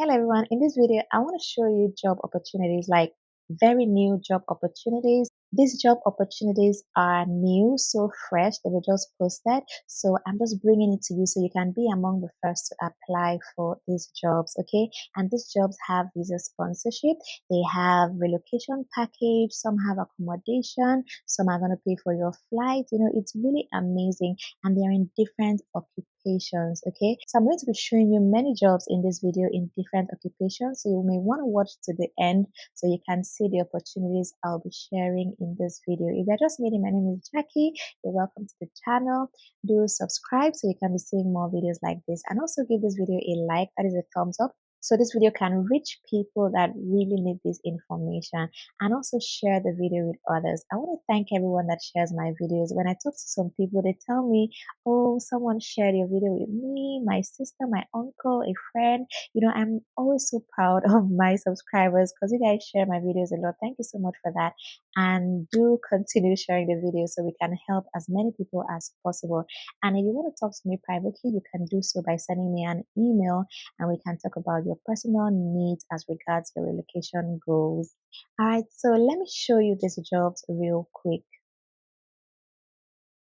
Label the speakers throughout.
Speaker 1: Hello everyone, in this video I want to show you job opportunities, like very new job opportunities. These job opportunities are new, so fresh, they were just posted. So I'm just bringing it to you so you can be among the first to apply for these jobs, okay? And these jobs have visa sponsorship, they have relocation package, some have accommodation, some are going to pay for your flight. It's really amazing, and they are in different occupations. Okay, so I'm going to be showing you many jobs in this video in different occupations, so you may want to watch to the end so you can see the opportunities I'll be sharing in this video. If you're just meeting, my name is Jackie. You're welcome to the channel. Do subscribe so you can be seeing more videos like this, and also give this video a like, that is a thumbs up, so this video can reach people that really need this information, and also share the video with others. I want to thank everyone that shares my videos. When I talk to some people, they tell me, oh, someone shared your video with me, my sister, my uncle, a friend. I'm always so proud of my subscribers because you guys share my videos a lot. Thank you so much for that. And do continue sharing the video so we can help as many people as possible. And if you want to talk to me privately, you can do so by sending me an email, and we can talk about your personal needs as regards your relocation goals. All right, so let me show you these jobs real quick.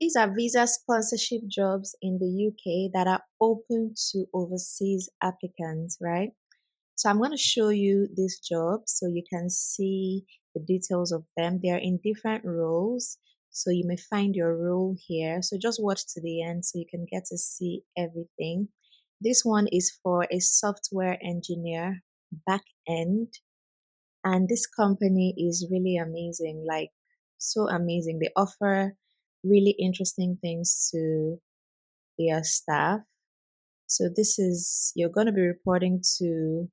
Speaker 1: These are visa sponsorship jobs in the UK that are open to overseas applicants, right? So I'm going to show you these jobs so you can see the details of them. They are in different roles, so you may find your role here. So just watch to the end so you can get to see everything. This one is for a software engineer, back end, and this company is really amazing, like so amazing. They offer really interesting things to their staff. So this is, you're going to be reporting to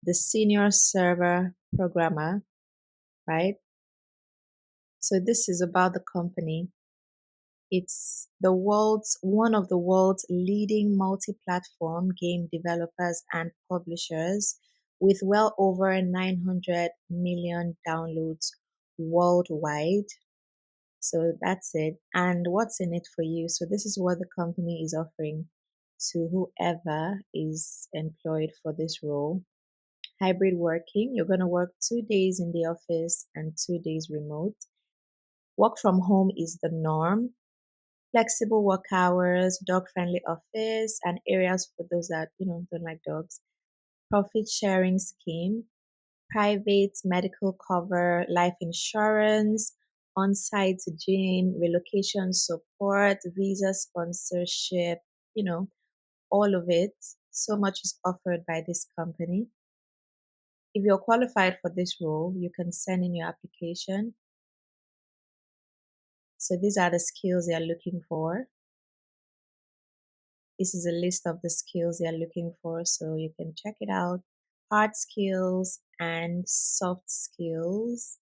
Speaker 1: the senior server programmer, right? So this is about the company. It's one of the world's leading multi-platform game developers and publishers, with well over 900 million downloads worldwide. So that's it. And what's in it for you? So this is what the company is offering to whoever is employed for this role. Hybrid working, you're going to work 2 days in the office and 2 days remote. Work from home is the norm. Flexible work hours, dog friendly office, and areas for those that don't like dogs. Profit sharing scheme, private medical cover, life insurance, on-site gym, relocation support, visa sponsorship, all of it. So much is offered by this company. If you're qualified for this role, you can send in your application. So these are the skills they are looking for. This is a list of the skills they are looking for, so you can check it out. Hard skills and soft skills.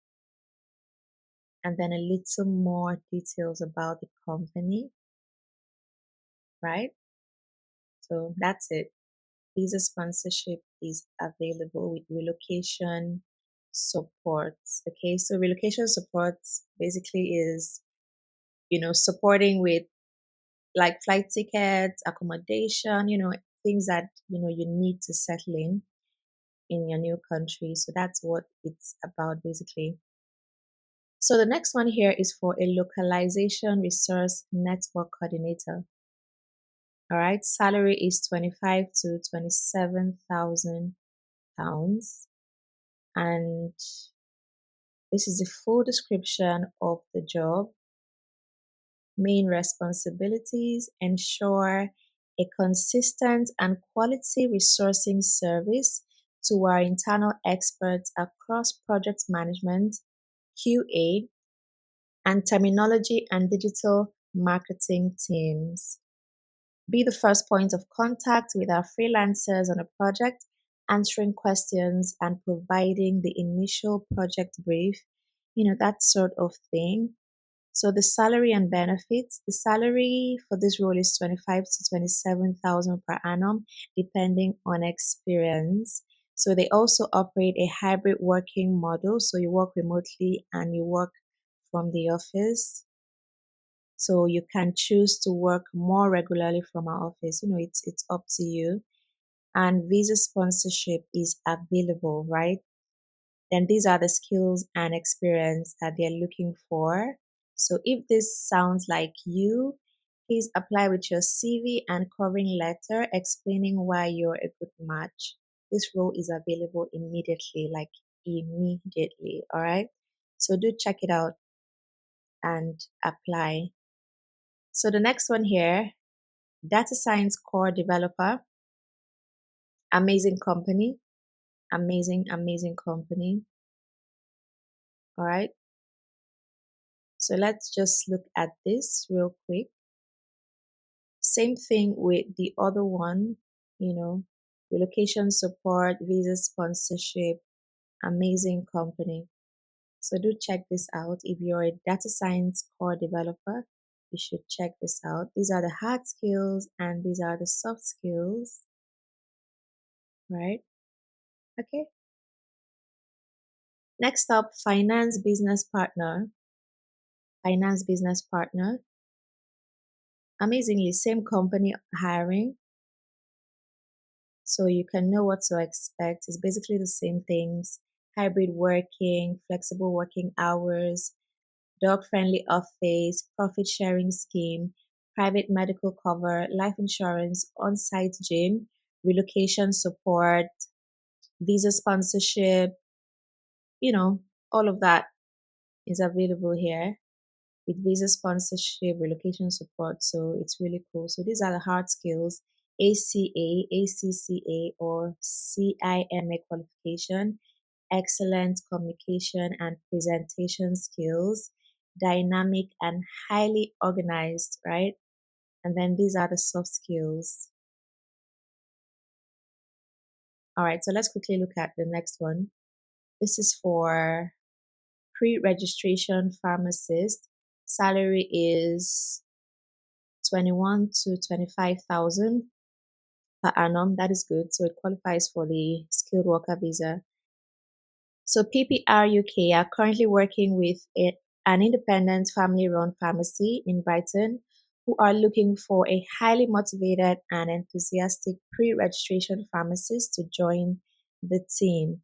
Speaker 1: And then a little more details about the company, right? So that's it. Visa sponsorship is available with relocation support. Okay, so relocation support basically is, supporting with like flight tickets, accommodation, things that, you need to settle in your new country. So that's what it's about basically. So the next one here is for a localization resource network coordinator. All right, salary is 25 to 27,000 pounds, and this is the full description of the job. Main responsibilities: ensure a consistent and quality resourcing service to our internal experts across project management, QA, and terminology and digital marketing teams. Be the first point of contact with our freelancers on a project, answering questions and providing the initial project brief, that sort of thing. So the salary and benefits: the salary for this role is 25 to 27,000 per annum, depending on experience. So they also operate a hybrid working model. So you work remotely and you work from the office. So you can choose to work more regularly from our office. It's up to you. and visa sponsorship is available, right? Then these are the skills and experience that they're looking for. So if this sounds like you, please apply with your CV and covering letter explaining why you're a good match. This role is available immediately, like immediately, all right? So do check it out and apply. So the next one here, data science core developer, amazing company, amazing company, all right? So let's just look at this real quick. Same thing with the other one, you know, relocation support, visa sponsorship, amazing company. So do check this out. If you're a data science core developer, you should check this out. These are the hard skills and these are the soft skills, right? Okay. Next up, finance business partner. Finance business partner. Amazingly, same company hiring. So you can know what to expect. It's basically the same things: hybrid working, flexible working hours, dog friendly office, profit sharing scheme, private medical cover, life insurance, on site gym, relocation support, visa sponsorship, you know, all of that is available here with visa sponsorship, relocation support. So it's really cool. So these are the hard skills: ACA, ACCA, or CIMA qualification, excellent communication and presentation skills, dynamic and highly organized, right? And then these are the soft skills. All right, so let's quickly look at the next one. This is for pre-registration pharmacist. Salary is 21 to 25,000 per annum. That is good. So it qualifies for the skilled worker visa. So PPR UK are currently working with an independent family-run pharmacy in Brighton who are looking for a highly motivated and enthusiastic pre-registration pharmacist to join the team.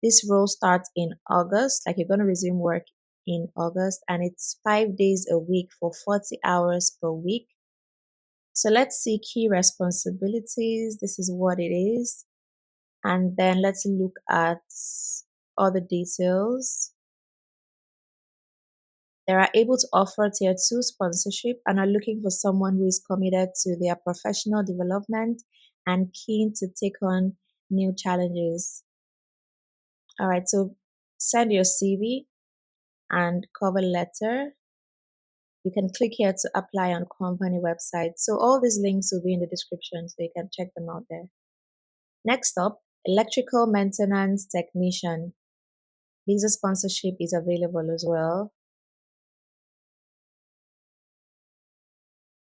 Speaker 1: This role starts in August, like you're going to resume work in August, and it's 5 days a week for 40 hours per week. So let's see key responsibilities. This is what it is. And then let's look at other details. They are able to offer tier 2 sponsorship and are looking for someone who is committed to their professional development and keen to take on new challenges. All right, so send your CV and cover letter. You can click here to apply on company website. So all these links will be in the description so you can check them out there. Next up, electrical maintenance technician. Visa sponsorship is available as well.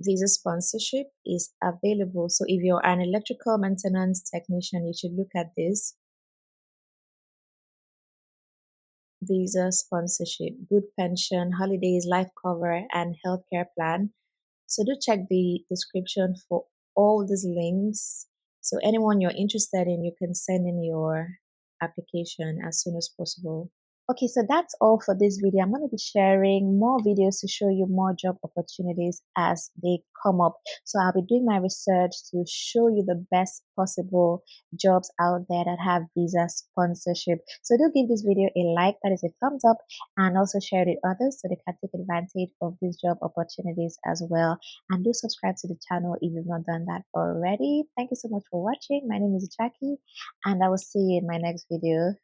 Speaker 1: Visa sponsorship is available. So if you're an electrical maintenance technician, you should look at this. Visa sponsorship, good pension, holidays, life cover, and healthcare plan. So do check the description for all these links. So anyone you're interested in, you can send in your application as soon as possible. Okay, so that's all for this video. I'm going to be sharing more videos to show you more job opportunities as they come up. So I'll be doing my research to show you the best possible jobs out there that have visa sponsorship. So do give this video a like, that is a thumbs up, and also share it with others so they can take advantage of these job opportunities as well. And do subscribe to the channel if you've not done that already. Thank you so much for watching. My name is Jackie, and I will see you in my next video.